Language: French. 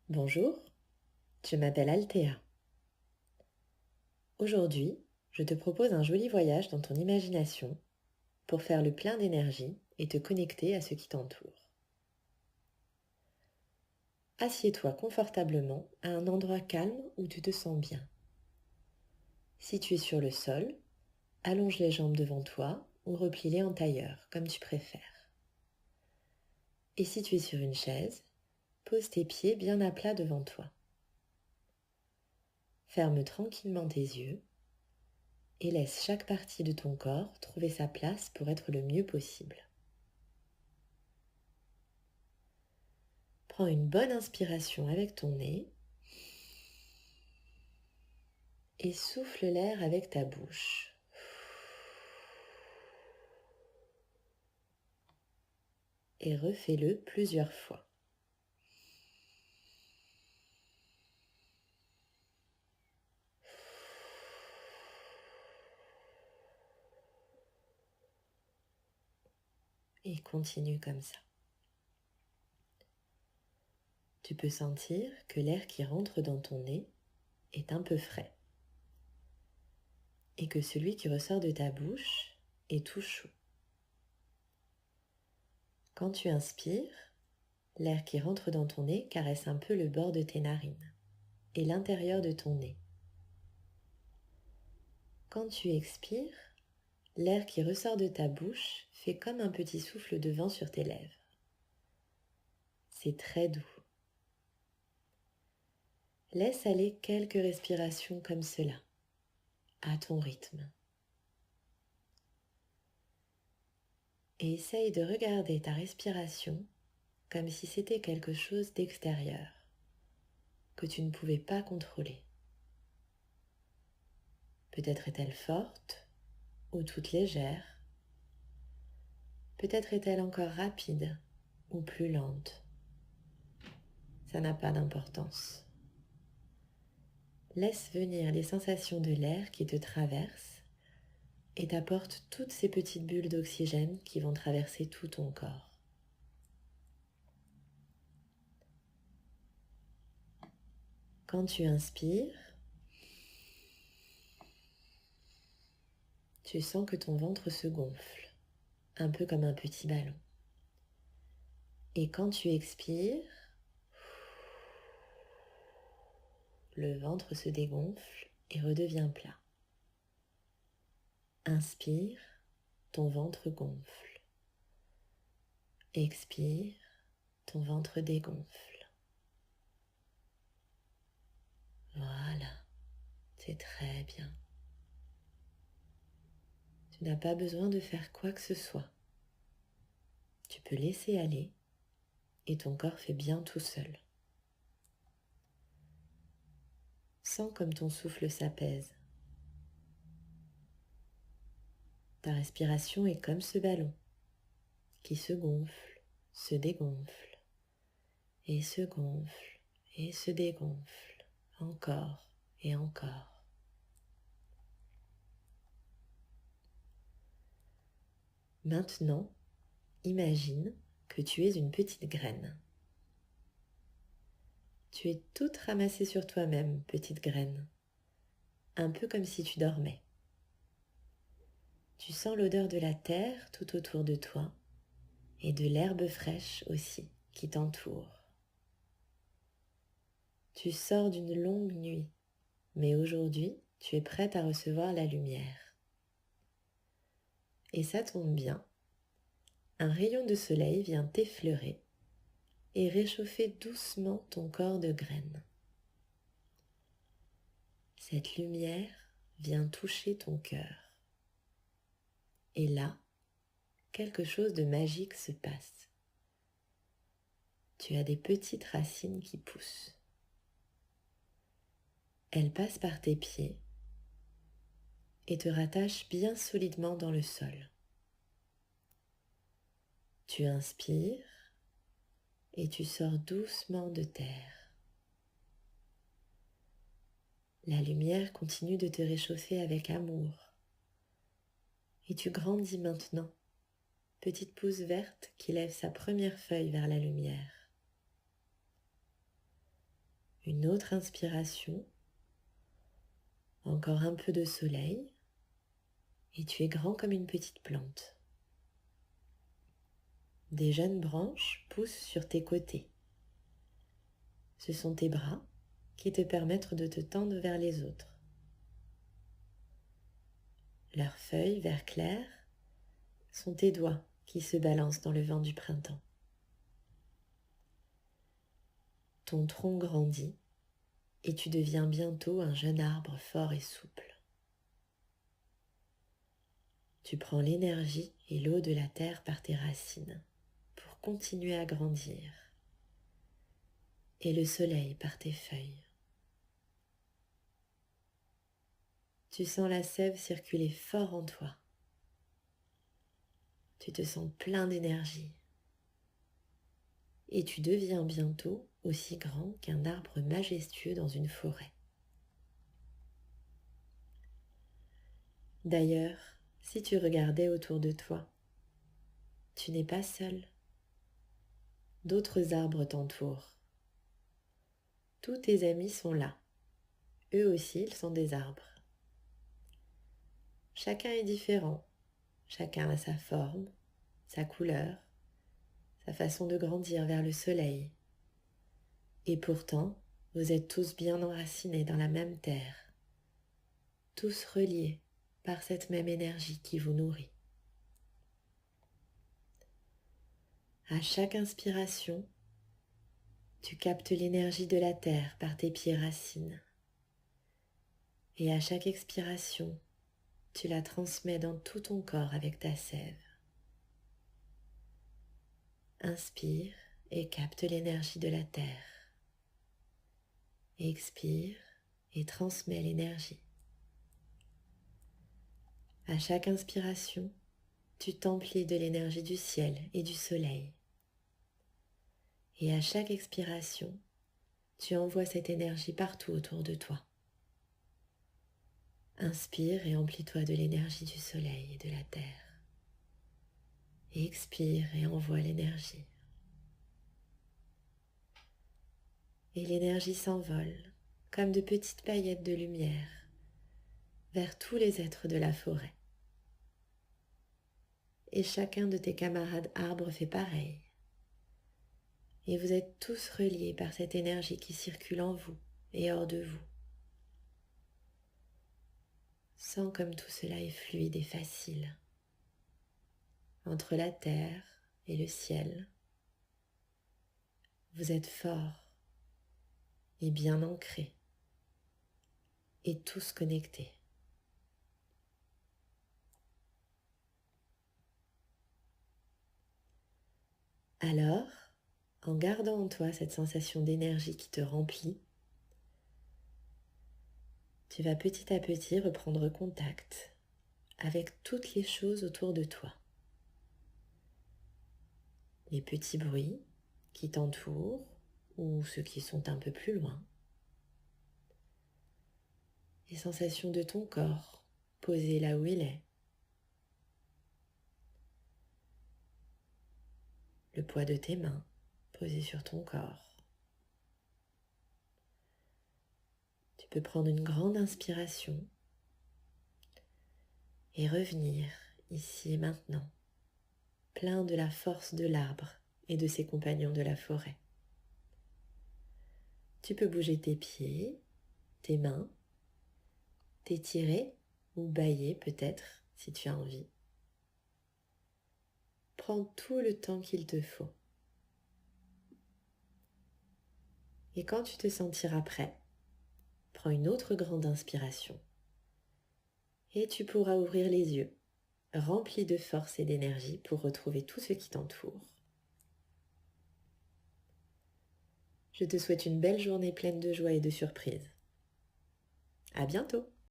Bonjour, je m'appelle Althea. Aujourd'hui, je te propose un joli voyage dans ton imagination pour faire le plein d'énergie et te connecter à ce qui t'entoure. Assieds-toi confortablement à un endroit calme où tu te sens bien. Si tu es sur le sol, allonge les jambes devant toi ou replie-les en tailleur, comme tu préfères. Et si tu es sur une chaise, pose tes pieds bien à plat devant toi. Ferme tranquillement tes yeux et laisse chaque partie de ton corps trouver sa place pour être le mieux possible. Prends une bonne inspiration avec ton nez et souffle l'air avec ta bouche. Et refais-le plusieurs fois. Et continue comme ça. Tu peux sentir que l'air qui rentre dans ton nez est un peu frais et que celui qui ressort de ta bouche est tout chaud. Quand tu inspires, l'air qui rentre dans ton nez caresse un peu le bord de tes narines et l'intérieur de ton nez. Quand tu expires, l'air qui ressort de ta bouche fait comme un petit souffle de vent sur tes lèvres. C'est très doux. Laisse aller quelques respirations comme cela, à ton rythme. Et essaye de regarder ta respiration comme si c'était quelque chose d'extérieur, que tu ne pouvais pas contrôler. Peut-être est-elle forte ou toute légère. Peut-être est-elle encore rapide ou plus lente. Ça n'a pas d'importance. Laisse venir les sensations de l'air qui te traverse et t'apporte toutes ces petites bulles d'oxygène qui vont traverser tout ton corps. Quand tu inspires, tu sens que ton ventre se gonfle, un peu comme un petit ballon. Et quand tu expires, le ventre se dégonfle et redevient plat. Inspire, ton ventre gonfle. Expire, ton ventre dégonfle. Voilà, c'est très bien. Tu n'as pas besoin de faire quoi que ce soit. Tu peux laisser aller et ton corps fait bien tout seul. Sens comme ton souffle s'apaise. Ta respiration est comme ce ballon qui se gonfle, se dégonfle et se gonfle et se dégonfle encore et encore. Maintenant, imagine que tu es une petite graine. Tu es toute ramassée sur toi-même, petite graine, un peu comme si tu dormais. Tu sens l'odeur de la terre tout autour de toi et de l'herbe fraîche aussi qui t'entoure. Tu sors d'une longue nuit, mais aujourd'hui, tu es prête à recevoir la lumière. Et ça tombe bien, un rayon de soleil vient t'effleurer et réchauffer doucement ton corps de graine. Cette lumière vient toucher ton cœur. Et là, quelque chose de magique se passe. Tu as des petites racines qui poussent. Elles passent par tes pieds et te rattachent bien solidement dans le sol. Tu inspires et tu sors doucement de terre. La lumière continue de te réchauffer avec amour. Et tu grandis maintenant, petite pousse verte qui lève sa première feuille vers la lumière. Une autre inspiration. Encore un peu de soleil. Et tu es grand comme une petite plante. Des jeunes branches poussent sur tes côtés. Ce sont tes bras qui te permettent de te tendre vers les autres. Leurs feuilles vert clair sont tes doigts qui se balancent dans le vent du printemps. Ton tronc grandit et tu deviens bientôt un jeune arbre fort et souple. Tu prends l'énergie et l'eau de la terre par tes racines pour continuer à grandir, et le soleil par tes feuilles. Tu sens la sève circuler fort en toi. Tu te sens plein d'énergie. Et tu deviens bientôt aussi grand qu'un arbre majestueux dans une forêt. D'ailleurs, si tu regardais autour de toi, tu n'es pas seul. D'autres arbres t'entourent. Tous tes amis sont là. Eux aussi, ils sont des arbres. Chacun est différent. Chacun a sa forme, sa couleur, sa façon de grandir vers le soleil. Et pourtant, vous êtes tous bien enracinés dans la même terre, tous reliés par cette même énergie qui vous nourrit. À chaque inspiration, tu captes l'énergie de la terre par tes pieds racines. Et à chaque expiration, tu la transmets dans tout ton corps avec ta sève. Inspire et capte l'énergie de la terre. Expire et transmets l'énergie. À chaque inspiration, tu t'emplis de l'énergie du ciel et du soleil. Et à chaque expiration, tu envoies cette énergie partout autour de toi. Inspire et emplis-toi de l'énergie du soleil et de la terre. Expire et envoie l'énergie. Et l'énergie s'envole comme de petites paillettes de lumière vers tous les êtres de la forêt. Et chacun de tes camarades arbres fait pareil. Et vous êtes tous reliés par cette énergie qui circule en vous et hors de vous. Sens comme tout cela est fluide et facile. Entre la terre et le ciel, vous êtes forts et bien ancrés et tous connectés. Alors, en gardant en toi cette sensation d'énergie qui te remplit, tu vas petit à petit reprendre contact avec toutes les choses autour de toi. Les petits bruits qui t'entourent ou ceux qui sont un peu plus loin. Les sensations de ton corps posé là où il est. Le poids de tes mains posé sur ton corps. Tu peux prendre une grande inspiration et revenir ici et maintenant, plein de la force de l'arbre et de ses compagnons de la forêt. Tu peux bouger tes pieds, tes mains, t'étirer ou bâiller peut-être si tu as envie. Prends tout le temps qu'il te faut. Et quand tu te sentiras prêt, prends une autre grande inspiration et tu pourras ouvrir les yeux, rempli de force et d'énergie pour retrouver tout ce qui t'entoure. Je te souhaite une belle journée pleine de joie et de surprises. À bientôt!